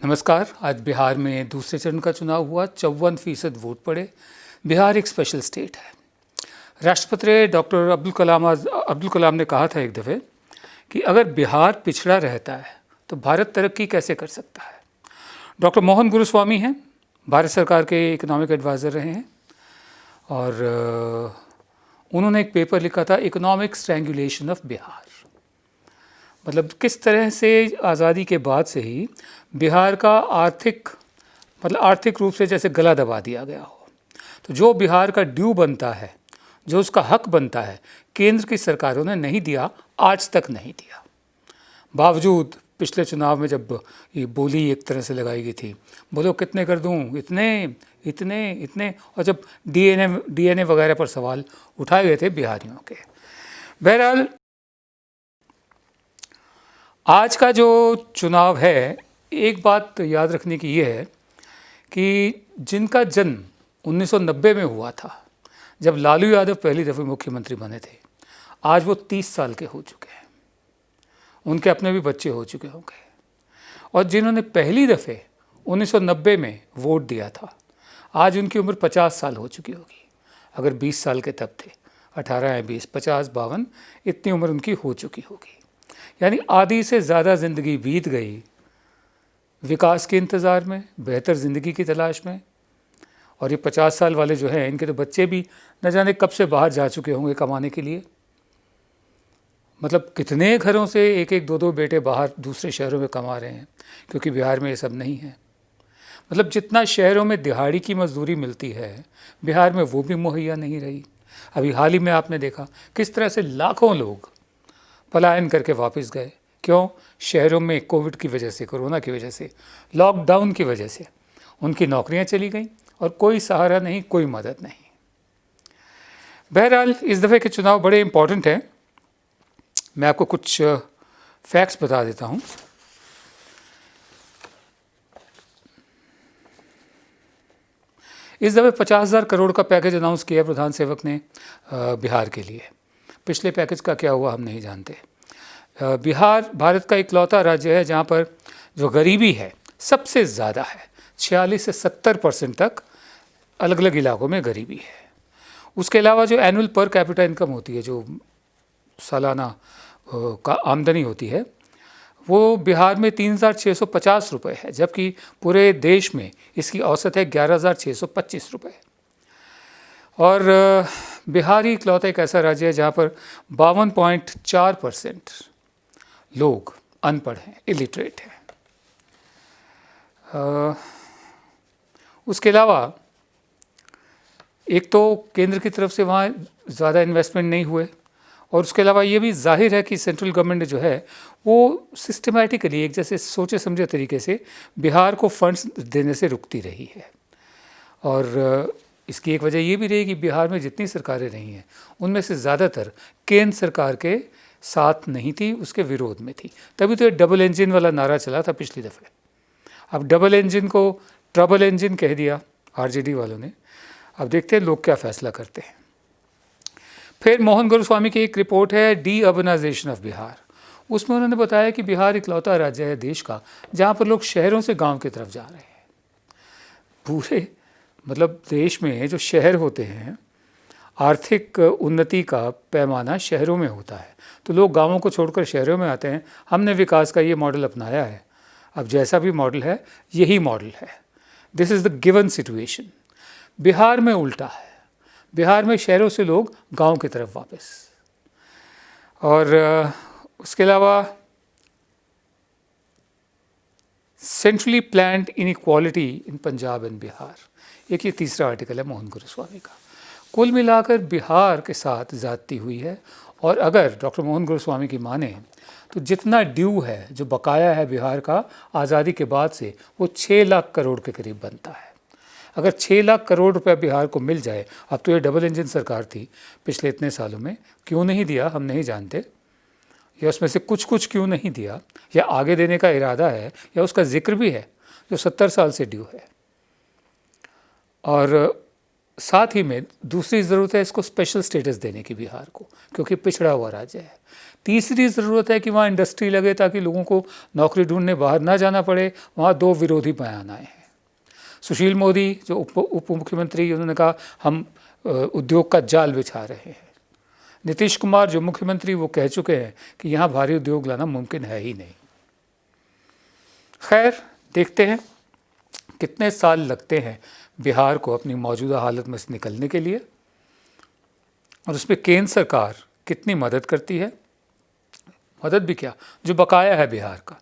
नमस्कार। आज बिहार में दूसरे चरण का चुनाव हुआ। 54% वोट पड़े। बिहार एक स्पेशल स्टेट है। राष्ट्रपति डॉक्टर अब्दुल कलाम ने कहा था एक दफ़े कि अगर बिहार पिछड़ा रहता है तो भारत तरक्की कैसे कर सकता है। डॉक्टर मोहन गुरुस्वामी हैं, भारत सरकार के इकोनॉमिक एडवाइज़र रहे हैं और उन्होंने एक पेपर लिखा था इकोनॉमिक स्ट्रैंगुलेशन ऑफ बिहार। मतलब किस तरह से आज़ादी के बाद से ही बिहार का आर्थिक रूप से जैसे गला दबा दिया गया हो। तो जो बिहार का ड्यू बनता है, जो उसका हक बनता है, केंद्र की सरकारों ने नहीं दिया, आज तक नहीं दिया। बावजूद पिछले चुनाव में जब ये बोली एक तरह से लगाई गई थी, बोलो कितने कर दूं, इतने इतने इतने, और जब डीएनए वगैरह पर सवाल उठाए गए थे बिहारियों के। बहरहाल आज का जो चुनाव है, एक बात याद रखने की ये है कि जिनका जन्म 1990 में हुआ था, जब लालू यादव पहली दफ़े मुख्यमंत्री बने थे, आज वो 30 साल के हो चुके हैं। उनके अपने भी बच्चे हो चुके होंगे। और जिन्होंने पहली दफ़े 1990 में वोट दिया था, आज उनकी उम्र 50 साल हो चुकी होगी। अगर 20 साल के तब थे, 18 या 20, 50, 52, इतनी उम्र उनकी हो चुकी होगी। यानी आधी से ज़्यादा ज़िंदगी बीत गई विकास के इंतज़ार में, बेहतर ज़िंदगी की तलाश में। और ये 50 साल वाले जो हैं, इनके तो बच्चे भी न जाने कब से बाहर जा चुके होंगे कमाने के लिए। मतलब कितने घरों से एक एक दो दो बेटे बाहर दूसरे शहरों में कमा रहे हैं, क्योंकि बिहार में ये सब नहीं है। मतलब जितना शहरों में दिहाड़ी की मजदूरी मिलती है, बिहार में वो भी मुहैया नहीं रही। अभी हाल ही में आपने देखा किस तरह से लाखों लोग पलायन करके वापस गए। क्यों? शहरों में कोविड की वजह से, कोरोना की वजह से, लॉकडाउन की वजह से उनकी नौकरियां चली गईं और कोई सहारा नहीं, कोई मदद नहीं। बहरहाल इस दफ़े के चुनाव बड़े इम्पॉर्टेंट हैं। मैं आपको कुछ फैक्ट्स बता देता हूं। इस दफ़े 50,000 करोड़ का पैकेज अनाउंस किया प्रधान सेवक ने बिहार के लिए। पिछले पैकेज का क्या हुआ हम नहीं जानते। बिहार भारत का इकलौता राज्य है जहाँ पर जो गरीबी है सबसे ज़्यादा है। 46 से 70% तक अलग अलग इलाकों में गरीबी है। उसके अलावा जो एनुअल पर कैपिटा इनकम होती है, जो सालाना का आमदनी होती है, वो बिहार में 3,650 रुपये है, जबकि पूरे देश में इसकी औसत है 11,625 रुपये। और बिहार ही इकलौता एक ऐसा राज्य है जहाँ पर 52.4% लोग अनपढ़ हैं, इलिटरेट हैं। उसके अलावा एक तो केंद्र की तरफ से वहाँ ज़्यादा इन्वेस्टमेंट नहीं हुए, और उसके अलावा ये भी जाहिर है कि सेंट्रल गवर्नमेंट जो है वो सिस्टमेटिकली एक जैसे सोचे समझे तरीके से बिहार को फंड्स देने से रुकती रही है। और इसकी एक वजह ये भी रही कि बिहार में जितनी सरकारें रही हैं उनमें से ज़्यादातर केंद्र सरकार के साथ नहीं थी, उसके विरोध में थी। तभी तो ये डबल इंजन वाला नारा चला था पिछली दफ़े। अब डबल इंजन को ट्रबल इंजन कह दिया आरजेडी वालों ने। अब देखते हैं लोग क्या फैसला करते हैं। फिर मोहन गुरुस्वामी की एक रिपोर्ट है डी अर्बनाइजेशन ऑफ बिहार। उसमें उन्होंने बताया कि बिहार इकलौता राज्य है देश का जहाँ पर लोग शहरों से गाँव की तरफ जा रहे हैं। पूरे मतलब देश में जो शहर होते हैं, आर्थिक उन्नति का पैमाना शहरों में होता है, तो लोग गांवों को छोड़कर शहरों में आते हैं। हमने विकास का ये मॉडल अपनाया है। अब जैसा भी मॉडल है, यही मॉडल है। This is the given situation. Bihar में उल्टा है। बिहार में शहरों से लोग गांव की तरफ वापस। और उसके अलावा centrally planned inequality in Punjab and Bihar, एक ये तीसरा आर्टिकल है मोहन गुरुस्वामी का। कुल मिलाकर बिहार के साथ ज़्यादती हुई है। और अगर डॉक्टर मोहन गुरुस्वामी की माने तो जितना ड्यू है, जो बकाया है बिहार का आज़ादी के बाद से, वो 6 लाख करोड़ के करीब बनता है। अगर 6 लाख करोड़ रुपया बिहार को मिल जाए, अब तो ये डबल इंजन सरकार थी पिछले इतने सालों में, क्यों नहीं दिया हम नहीं जानते, या उसमें से कुछ कुछ क्यों नहीं दिया, या आगे देने का इरादा है, या उसका जिक्र भी है जो 70 साल से ड्यू है। और साथ ही में दूसरी ज़रूरत है इसको स्पेशल स्टेटस देने की बिहार को, क्योंकि पिछड़ा हुआ राज्य है। तीसरी ज़रूरत है कि वहाँ इंडस्ट्री लगे ताकि लोगों को नौकरी ढूंढने बाहर ना जाना पड़े। वहाँ दो विरोधी बयान आए हैं। सुशील मोदी जो उप मुख्यमंत्री, उन्होंने कहा हम उद्योग का जाल बिछा रहे हैं। नीतीश कुमार जो मुख्यमंत्री, वो कह चुके हैं कि यहाँ भारी उद्योग लाना मुमकिन है ही नहीं। खैर, देखते हैं कितने साल लगते हैं बिहार को अपनी मौजूदा हालत में से निकलने के लिए, और उसमें केंद्र सरकार कितनी मदद करती है। मदद भी क्या, जो बकाया है बिहार का,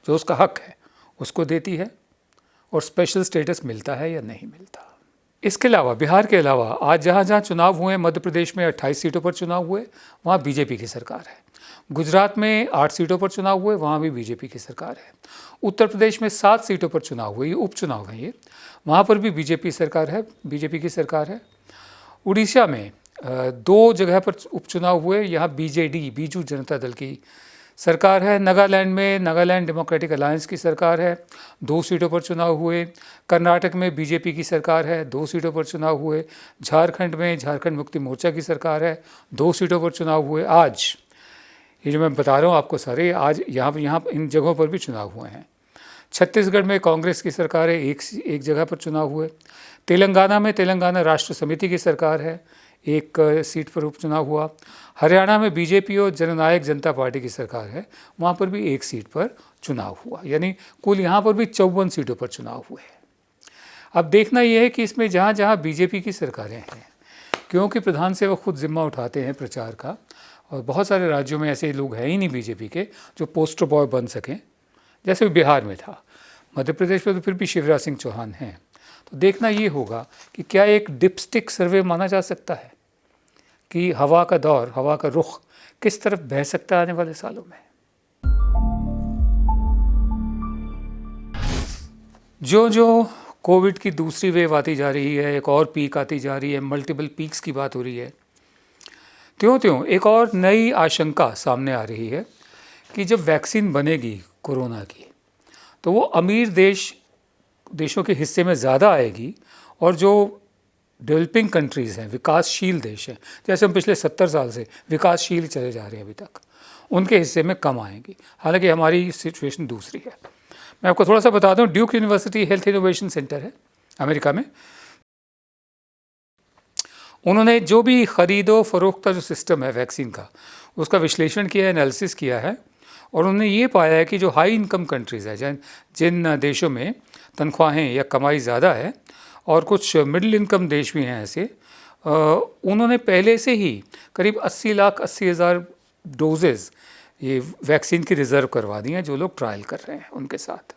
जो उसका हक है, उसको देती है, और स्पेशल स्टेटस मिलता है या नहीं मिलता। इसके अलावा, बिहार के अलावा, आज जहाँ जहाँ चुनाव हुए, मध्य प्रदेश में 28 सीटों पर चुनाव हुए, वहाँ बीजेपी की सरकार है। गुजरात में 8 सीटों पर चुनाव हुए, वहाँ भी बीजेपी की सरकार है। उत्तर प्रदेश में 7 सीटों पर चुनाव हुए, ये उपचुनाव है ये, वहाँ पर भी बीजेपी की सरकार है। उड़ीसा में 2 जगह पर उपचुनाव हुए, यहाँ बीजेडी, बीजू जनता दल की सरकार है। नागालैंड में नागालैंड डेमोक्रेटिक अलायंस की सरकार है, 2 सीटों पर चुनाव हुए। कर्नाटक में बीजेपी की सरकार है, 2 सीटों पर चुनाव हुए। झारखंड में झारखंड मुक्ति मोर्चा की सरकार है, 2 सीटों पर चुनाव हुए। आज ये जो मैं बता रहा हूँ आपको सारे, आज यहाँ इन जगहों पर भी चुनाव हुए हैं। छत्तीसगढ़ में कांग्रेस की सरकार है, एक जगह पर चुनाव हुए। तेलंगाना में तेलंगाना राष्ट्र समिति की सरकार है, 1 सीट पर उपचुनाव हुआ। हरियाणा में बीजेपी और जननायक जनता पार्टी की सरकार है, वहाँ पर भी 1 सीट पर चुनाव हुआ। यानी कुल यहाँ पर भी 54 सीटों पर चुनाव हुए। अब देखना यह है कि इसमें जहाँ जहाँ बीजेपी की सरकारें हैं, क्योंकि प्रधान से वो खुद जिम्मा उठाते हैं प्रचार का, और बहुत सारे राज्यों में ऐसे लोग हैं ही नहीं बीजेपी के जो पोस्टर बॉय बन सकें, जैसे बिहार में था। मध्य प्रदेश में तो फिर भी शिवराज सिंह चौहान हैं। तो देखना ये होगा कि क्या एक डिपस्टिक सर्वे माना जा सकता है कि हवा का दौर, हवा का रुख किस तरफ बह सकता है आने वाले सालों में। जो जो कोविड की दूसरी वेव आती जा रही है, एक और पीक आती जा रही है, मल्टीपल पीक्स की बात हो रही है, त्यों त्यों एक और नई आशंका सामने आ रही है कि जब वैक्सीन बनेगी कोरोना की, तो वो अमीर देशों के हिस्से में ज़्यादा आएगी, और जो डेवलपिंग कंट्रीज़ हैं, विकासशील देश हैं, जैसे हम पिछले 70 साल से विकासशील चले जा रहे हैं अभी तक, उनके हिस्से में कम आएंगी। हालांकि हमारी सिचुएशन दूसरी है। मैं आपको थोड़ा सा बता दूं, Duke university health innovation centre है अमेरिका में, उन्होंने जो भी ख़रीदो फरोख्त का जो सिस्टम है वैक्सीन का, उसका विश्लेषण किया है, एनालिसिस किया है, और उन्होंने ये पाया है कि जो हाई इनकम कंट्रीज़ है, जिन देशों में तनख्वाहें या कमाई ज़्यादा है, और कुछ मिडिल इनकम देश भी हैं ऐसे, उन्होंने पहले से ही करीब 80,80,000 डोजेज़ ये वैक्सीन की रिज़र्व करवा दी हैं, जो लोग ट्रायल कर रहे हैं उनके साथ।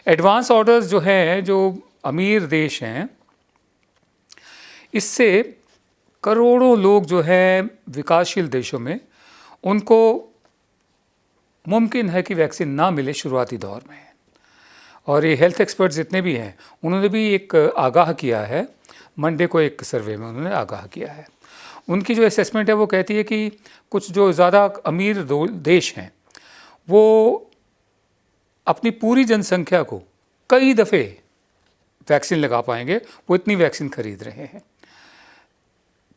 एडवांस ऑर्डर्स जो हैं, जो अमीर देश हैं, इससे करोड़ों लोग जो हैं विकासशील देशों में, उनको मुमकिन है कि वैक्सीन ना मिले शुरुआती दौर में। और ये हेल्थ एक्सपर्ट्स जितने भी हैं, उन्होंने भी एक आगाह किया है, मंडे को एक सर्वे में उन्होंने आगाह किया है। उनकी जो असेसमेंट है वो कहती है कि कुछ जो ज़्यादा अमीर देश हैं, वो अपनी पूरी जनसंख्या को कई दफ़े वैक्सीन लगा पाएंगे, वो इतनी वैक्सीन खरीद रहे हैं।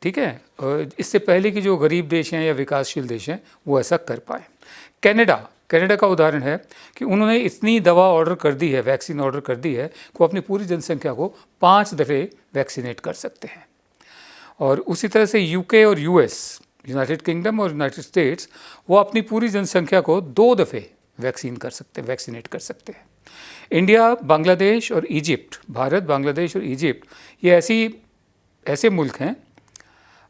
ठीक है, इससे पहले कि जो गरीब देश हैं या विकासशील देश हैं वो ऐसा कर पाए। कनाडा का उदाहरण है कि उन्होंने इतनी दवा ऑर्डर कर दी है, वैक्सीन ऑर्डर कर दी है, कि वो अपनी पूरी जनसंख्या को 5 दफ़े वैक्सीनेट कर सकते हैं। और उसी तरह से यूके और यूएस, यूनाइटेड किंगडम और यूनाइटेड स्टेट्स, वो अपनी पूरी जनसंख्या को 2 दफ़े वैक्सीनेट कर सकते हैं। इंडिया, बांग्लादेश और इजिप्ट, भारत, बांग्लादेश और इजिप्ट, ये ऐसे मुल्क हैं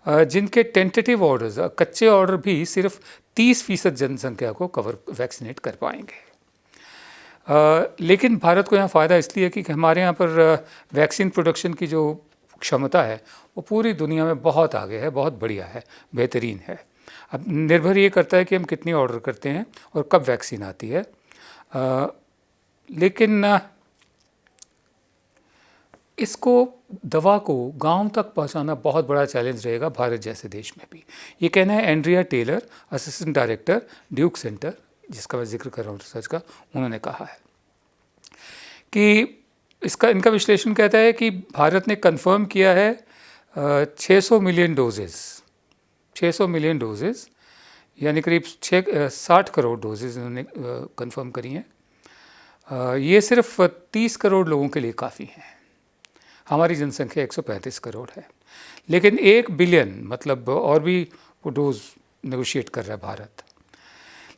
जिनके टेंटेटिव ऑर्डर्स, कच्चे ऑर्डर भी सिर्फ 30% जनसंख्या को वैक्सीनेट कर पाएंगे। लेकिन भारत को यहाँ फ़ायदा इसलिए कि हमारे यहाँ पर वैक्सीन प्रोडक्शन की जो क्षमता है वो पूरी दुनिया में बहुत आगे है, बहुत बढ़िया है, बेहतरीन है। अब निर्भर ये करता है कि हम कितनी ऑर्डर करते हैं और कब वैक्सीन आती है। लेकिन इसको, दवा को गांव तक पहुंचाना बहुत बड़ा चैलेंज रहेगा भारत जैसे देश में भी। ये कहना है Andrea Taylor, assistant director Duke Center, जिसका मैं जिक्र कर रहा हूँ रिसर्च का, उन्होंने कहा है कि इनका विश्लेषण कहता है कि भारत ने कंफर्म किया है 600 मिलियन डोजेज़, 600 मिलियन डोजेज़ यानी करीब 60 करोड़ डोजेज़ इन्होंने कंफर्म करी हैं। ये सिर्फ 30 करोड़ लोगों के लिए काफ़ी हैं। हमारी जनसंख्या 135 करोड़ है, लेकिन 1 बिलियन मतलब और भी वो डोज नेगोशिएट कर रहा है भारत।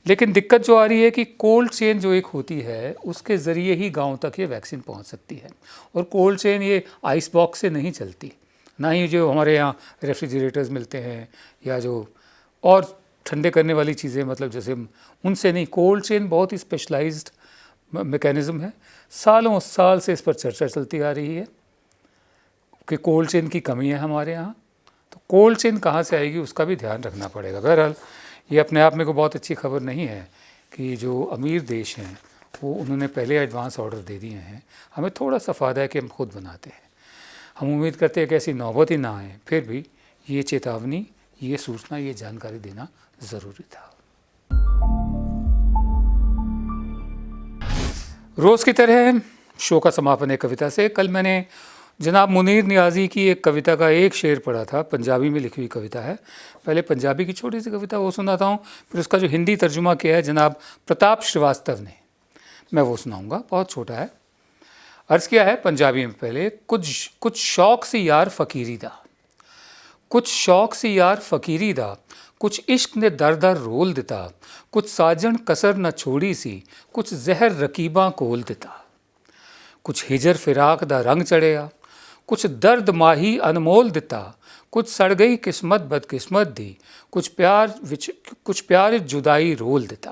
लेकिन दिक्कत जो आ रही है कि कोल्ड चेन जो एक होती है उसके ज़रिए ही गांव तक ये वैक्सीन पहुंच सकती है, और कोल्ड चेन ये आइस बॉक्स से नहीं चलती, ना ही जो हमारे यहाँ रेफ्रिजरेटर्स मिलते हैं या जो और ठंडे करने वाली चीज़ें मतलब जैसे उनसे नहीं। कोल्ड चेन बहुत ही स्पेशलाइज्ड मैकेनिज़्म है। सालों साल से इस पर चर्चा चलती आ रही है कि कोल्ड चेन की कमी है हमारे यहाँ, तो कोल्ड चेन कहाँ से आएगी उसका भी ध्यान रखना पड़ेगा। बहरहाल ये अपने आप में कोई बहुत अच्छी खबर नहीं है कि जो अमीर देश हैं वो उन्होंने पहले एडवांस ऑर्डर दे दिए हैं। हमें थोड़ा सा फ़ायदा है कि हम खुद बनाते हैं। हम उम्मीद करते हैं कि ऐसी नौबत ही ना आए, फिर भी ये चेतावनी, ये सूचना, ये जानकारी देना ज़रूरी था। रोज़ की तरह शो का समापन एक कविता से। कल मैंने जनाब मुनीर नियाज़ी की एक कविता का एक शेर पढ़ा था, पंजाबी में लिखी हुई कविता है। पहले पंजाबी की छोटी सी कविता वो सुनाता हूँ, फिर उसका जो हिंदी तर्जुमा किया है जनाब प्रताप श्रीवास्तव ने, मैं वो सुनाऊँगा। बहुत छोटा है। अर्ज़ किया है पंजाबी में पहले। कुछ शौक सी यार फ़कीरी दा, कुछ शौक सी यार फ़कीरी दा, कुछ इश्क ने दर दर रोल दिता, कुछ साजन कसर न छोड़ी सी, कुछ जहर रकीबां कोल दिता, कुछ हिजर फिराक दा रंग चढ़िया, कुछ दर्द माही अनमोल दिता, कुछ सड़ गई किस्मत बदकिस्मत दी, कुछ प्यार जुदाई रोल दिता,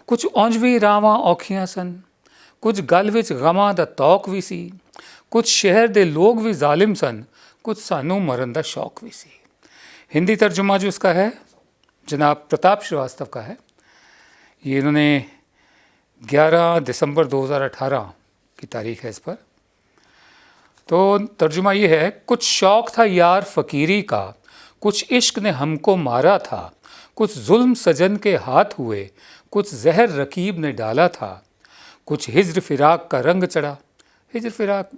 कुछ उंज भी रावां औखियां सन, कुछ गल विच गमां दा तौक भी सी, कुछ शहर दे लोग भी जालिम सन, कुछ सानू मरन दा शौक भी सी। हिंदी तर्जुमा जो इसका है जनाब प्रताप श्रीवास्तव का है। ये इन्होंने 11 दिसंबर 2018 की तारीख है इस पर। तो तर्जुमा ये है, कुछ शौक़ था यार फ़कीरी का, कुछ इश्क ने हमको मारा था, कुछ जुल्म सजन के हाथ हुए, कुछ जहर रकीब ने डाला था, कुछ हिज्र फिराक का रंग चढ़ा, हिज्र फिराक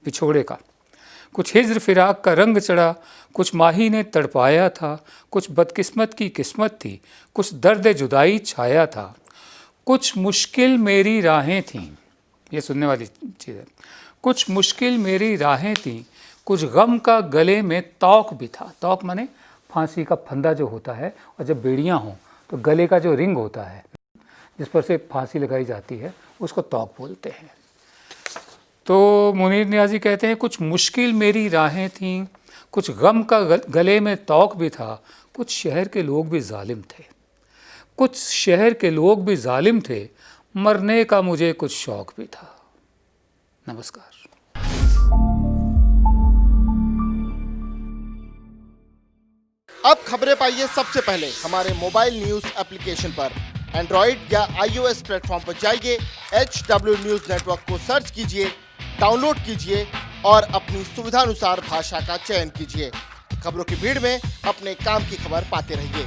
पिछोड़े का, कुछ हिज्र फिराक का रंग चढ़ा, कुछ माही ने तड़पाया था, कुछ बदकिस्मत की किस्मत थी, कुछ दर्द जुदाई छाया था, कुछ मुश्किल मेरी राहें थीं, ये सुनने वाली चीज़ है, कुछ मुश्किल मेरी राहें थीं, कुछ गम का गले में तौक भी था। तौक माने फांसी का फंदा जो होता है, और जब बेड़ियाँ हों तो गले का जो रिंग होता है जिस पर से फांसी लगाई जाती है उसको तौक बोलते हैं। तो मुनीर नियाज़ी कहते हैं, कुछ मुश्किल मेरी राहें थीं, कुछ गम का गले में तौक भी था, कुछ शहर के लोग भी जालिम थे, कुछ शहर के लोग भी जालिम थे, मरने का मुझे कुछ शौक भी था। नमस्कार। अब खबरें पाइए सबसे पहले हमारे मोबाइल न्यूज एप्लीकेशन पर। एंड्रॉइड या iOS प्लेटफॉर्म पर जाइए, HW न्यूज नेटवर्क को सर्च कीजिए, डाउनलोड कीजिए और अपनी सुविधानुसार भाषा का चयन कीजिए। खबरों की भीड़ में अपने काम की खबर पाते रहिए।